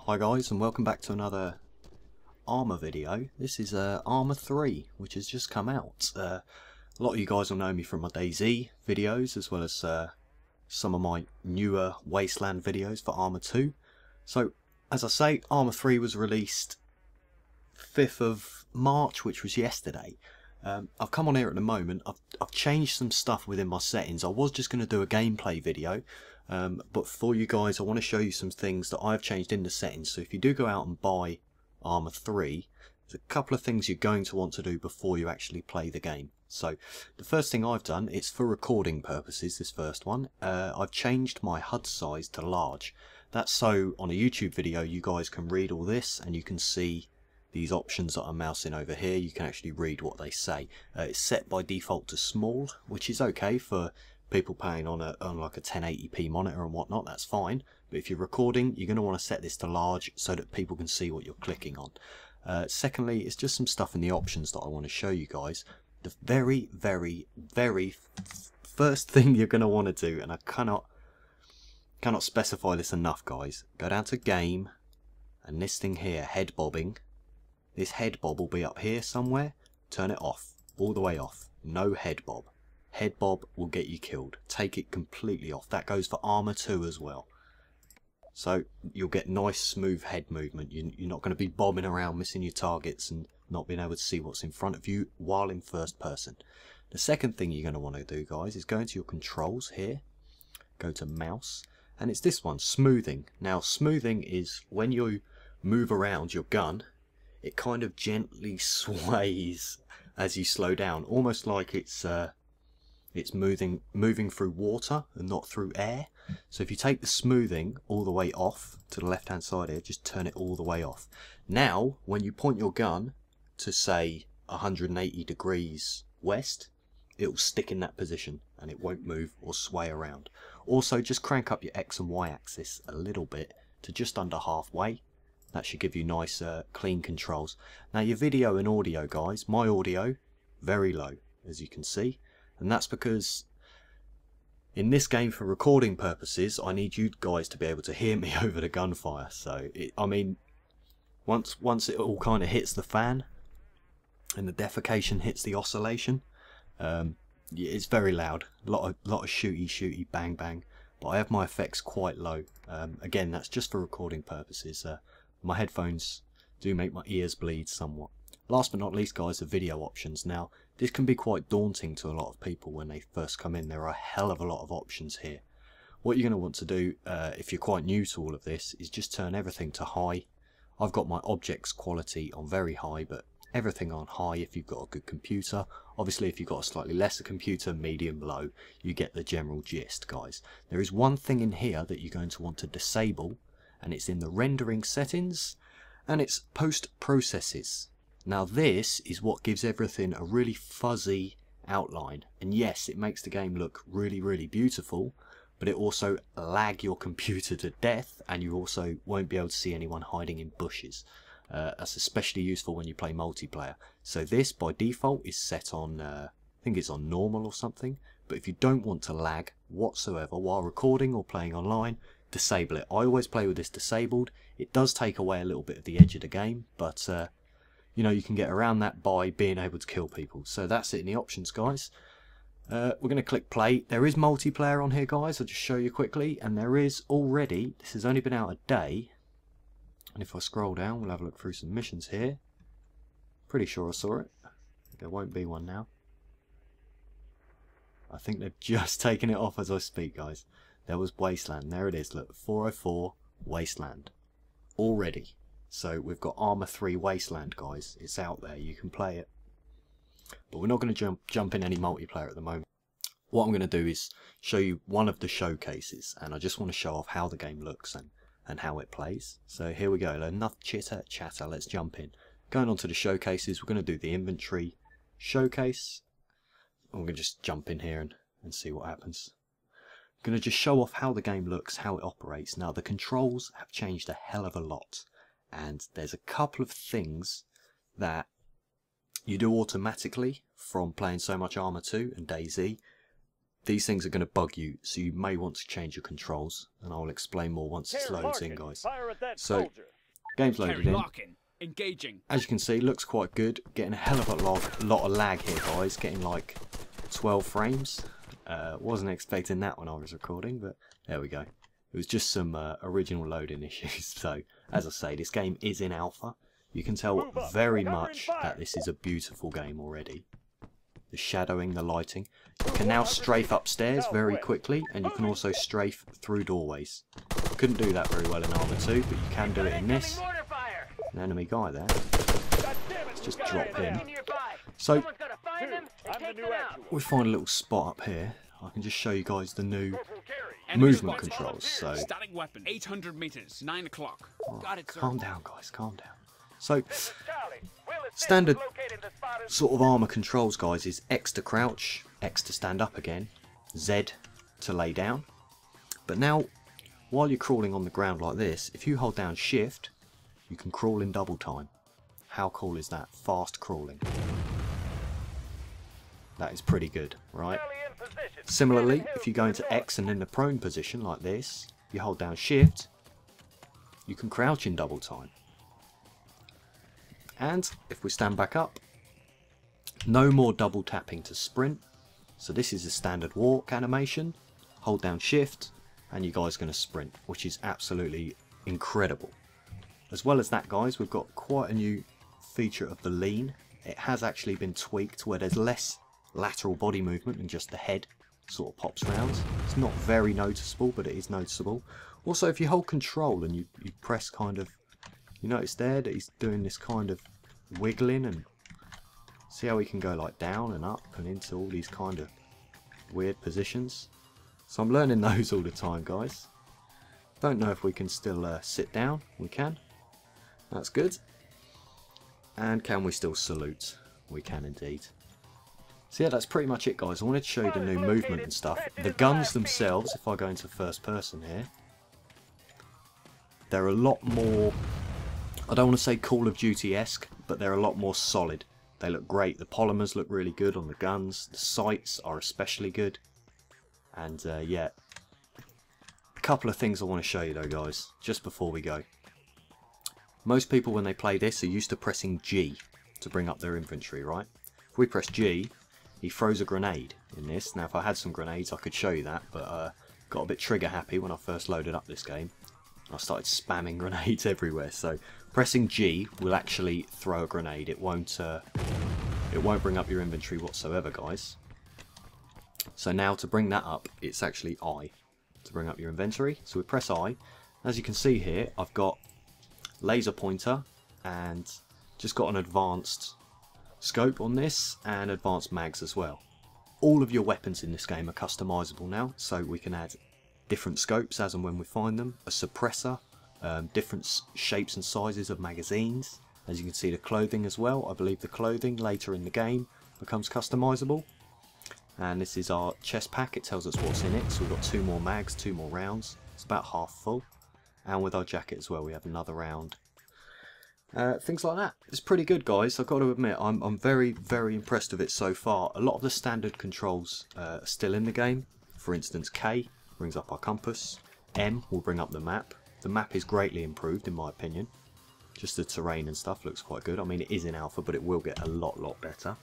Hi guys, and welcome back to another Arma video. This is Arma 3, which has just come out. A lot of you guys will know me from my DayZ videos, as well as some of my newer Wasteland videos for Arma 2. So, as I say, Arma 3 was released 5th of March, which was yesterday. I've come on here at the moment. I've changed some stuff within my settings. I was just going to do a gameplay video, but for you guys I want to show you some things that I've changed in the settings. So if you do go out and buy Arma 3, there's a couple of things you're going to want to do before you actually play the game. So the first thing I've done, it's for recording purposes, this first one, I've changed my HUD size to large. That's so on a YouTube video you guys can read all this and you can see these options that I'm mousing over here. You can actually read what they say. It's set by default to small, which is okay for people playing on like a 1080p monitor and whatnot. That's fine. But if you're recording, you're going to want to set this to large so that people can see what you're clicking on. Secondly, it's just some stuff in the options that I want to show you guys. The very first thing you're going to want to do, and I cannot specify this enough, guys. Go down to game, and this thing here, head bobbing. This head bob will be up here somewhere. Turn it off, all the way off. No head bob. Head bob will get you killed. Take it completely off. That goes for Arma 2 as well. So you'll get nice smooth head movement. You're not going to be bobbing around missing your targets and not being able to see what's in front of you while in first person. The second thing you're going to want to do, guys, is go into your controls here. Go to mouse. And it's this one, smoothing. Now smoothing is when you move around your gun, it kind of gently sways as you slow down, almost like it's moving through water and not through air. So if you take the smoothing all the way off to the left hand side here, just turn it all the way off. Now when you point your gun to say 180 degrees west, it will stick in that position and it won't move or sway around. Also, just crank up your X and Y axis a little bit to just under halfway. That should give you nice clean controls. Now your video and audio, guys, my audio very low as you can see, and that's because in this game for recording purposes I need you guys to be able to hear me over the gunfire. So I mean once it all kind of hits the fan and the defecation hits the oscillation, it's very loud, a lot of shooty bang bang, but I have my effects quite low. Again, that's just for recording purposes. My headphones do make my ears bleed somewhat. Last but not least, guys, the video options. Now, this can be quite daunting to a lot of people when they first come in. There are a hell of a lot of options here. What you're going to want to do, if you're quite new to all of this, is just turn everything to high. I've got my objects quality on very high, but everything on high if you've got a good computer. Obviously, if you've got a slightly lesser computer, medium, low, you get the general gist, guys. There is one thing in here that you're going to want to disable, and it's in the rendering settings, and it's post processes. Now this is what gives everything a really fuzzy outline, and yes, it makes the game look really beautiful, but it also lag your computer to death, and you also won't be able to see anyone hiding in bushes. That's especially useful when you play multiplayer. So this by default is set on I think it's on normal or something, but if you don't want to lag whatsoever while recording or playing online, disable it. I always play with this disabled. It does take away a little bit of the edge of the game, but you know, you can get around that by being able to kill people. So that's it in the options, guys. We're going to click play. There is multiplayer on here, guys. I'll just show you quickly, and there is already, this has only been out a day, and if I scroll down we'll have a look through some missions here. Pretty sure I saw it. There won't be one now. I think they've just taken it off as I speak, guys. There was Wasteland. There it is. Look, 404 Wasteland already. So we've got Arma 3 Wasteland, guys. It's out there. You can play it. But we're not going to jump in any multiplayer at the moment. What I'm going to do is show you one of the showcases, and I just want to show off how the game looks and how it plays. So here we go. Enough chitter chatter. Let's jump in. Going on to the showcases, we're going to do the inventory showcase. I'm going to just jump in here and see what happens. I'm going to just show off how the game looks, how it operates. Now the controls have changed a hell of a lot, and there's a couple of things that you do automatically from playing so much Arma 2 and DayZ. These things are going to bug you, so you may want to change your controls, and I'll explain more once it loads in, guys. So Game's loaded in. Engaging. As you can see, looks quite good. Getting a hell of a lot of lag here, guys. Getting like 12 frames. Wasn't expecting that when I was recording, but there we go. It was just some original loading issues. So, as I say, this game is in alpha. You can tell very much that this is a beautiful game already. The shadowing, the lighting. You can now strafe upstairs very quickly, and you can also strafe through doorways. Couldn't do that very well in Arma 2, but you can do it in this. An enemy guy there. Let's just drop him. So, we find a little spot up here. I can just show you guys the new movement controls. So, static weapon, 800 meters, 9 o'clock. Calm down, guys, calm down. So, standard sort of Arma controls, guys, is X to crouch, X to stand up again, Z to lay down. But now, while you're crawling on the ground like this, if you hold down Shift, you can crawl in double time. How cool is that? Fast crawling. That is pretty good, right? Similarly, if you go into X and in the prone position like this, you hold down Shift, you can crouch in double time. And if we stand back up, no more double tapping to sprint. So this is a standard walk animation. Hold down Shift and you guys are going to sprint, which is absolutely incredible. As well as that, guys, we've got quite a new feature of the lean. It has actually been tweaked where there's less lateral body movement and just the head sort of pops around. It's not very noticeable, but it is noticeable. Also, if you hold control and you press kind of, you notice there that he's doing this kind of wiggling, and see how he can go like down and up and into all these kind of weird positions. So I'm learning those all the time, guys. Don't know if we can still sit down. We can. That's good. And can we still salute? We can indeed. So yeah, that's pretty much it, guys. I wanted to show you the new movement and stuff. The guns themselves, if I go into first person here, they're a lot more, I don't want to say Call of Duty-esque, but they're a lot more solid. They look great. The polymers look really good on the guns. The sights are especially good. And yeah, a couple of things I want to show you though, guys, just before we go. Most people when they play this are used to pressing G to bring up their inventory, right? If we press G, he throws a grenade in this. Now if I had some grenades I could show you that, but got a bit trigger happy when I first loaded up this game. I started spamming grenades everywhere, so pressing G will actually throw a grenade. It won't bring up your inventory whatsoever, guys. So now to bring that up, it's actually I to bring up your inventory. So we press I. As you can see here, I've got laser pointer and just got an advanced scope on this and advanced mags as well. All of your weapons in this game are customizable now, so we can add different scopes as and when we find them, a suppressor, different shapes and sizes of magazines. As you can see, the clothing as well. I believe the clothing later in the game becomes customizable. And this is our chest pack. It tells us what's in it. So we've got 2 more mags, 2 more rounds. It's about half full. And with our jacket as well, we have another round. Things like that. It's pretty good, guys. I've got to admit, I'm very, very impressed with it so far. A lot of the standard controls are still in the game. For instance, K brings up our compass. M will bring up the map. The map is greatly improved in my opinion. Just the terrain and stuff looks quite good. I mean, it is in alpha, but it will get a lot better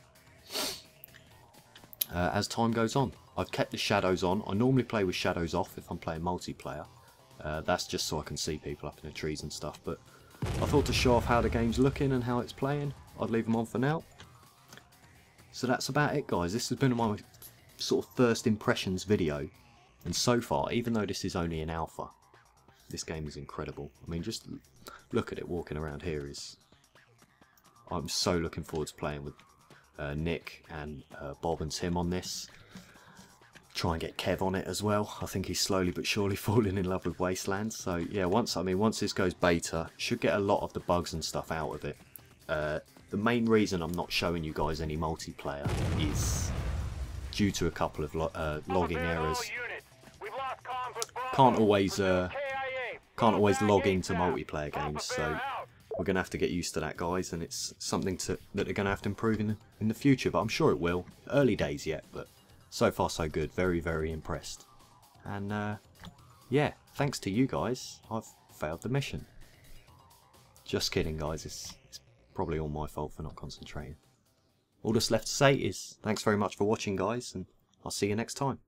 as time goes on. I've kept the shadows on. I normally play with shadows off if I'm playing multiplayer. That's just so I can see people up in the trees and stuff, but I thought to show off how the game's looking and how it's playing, I'd leave them on for now. So that's about it, guys. This has been my sort of first impressions video, and so far, even though this is only in alpha, this game is incredible. I mean, just look at it walking around here. I'm so looking forward to playing with Nick and Bob and Tim on this. Try and get Kev on it as well. I think he's slowly but surely falling in love with Wastelands. So yeah, once this goes beta, should get a lot of the bugs and stuff out of it. The main reason I'm not showing you guys any multiplayer is due to a couple of logging errors. Can't always log into multiplayer games, so we're going to have to get used to that, guys, and it's something that they're going to have to improve in the future, but I'm sure it will. Early days yet, but so far so good. Very, very impressed. And yeah, thanks to you guys, I've failed the mission. Just kidding, guys. It's probably all my fault for not concentrating. All that's left to say is thanks very much for watching, guys, and I'll see you next time.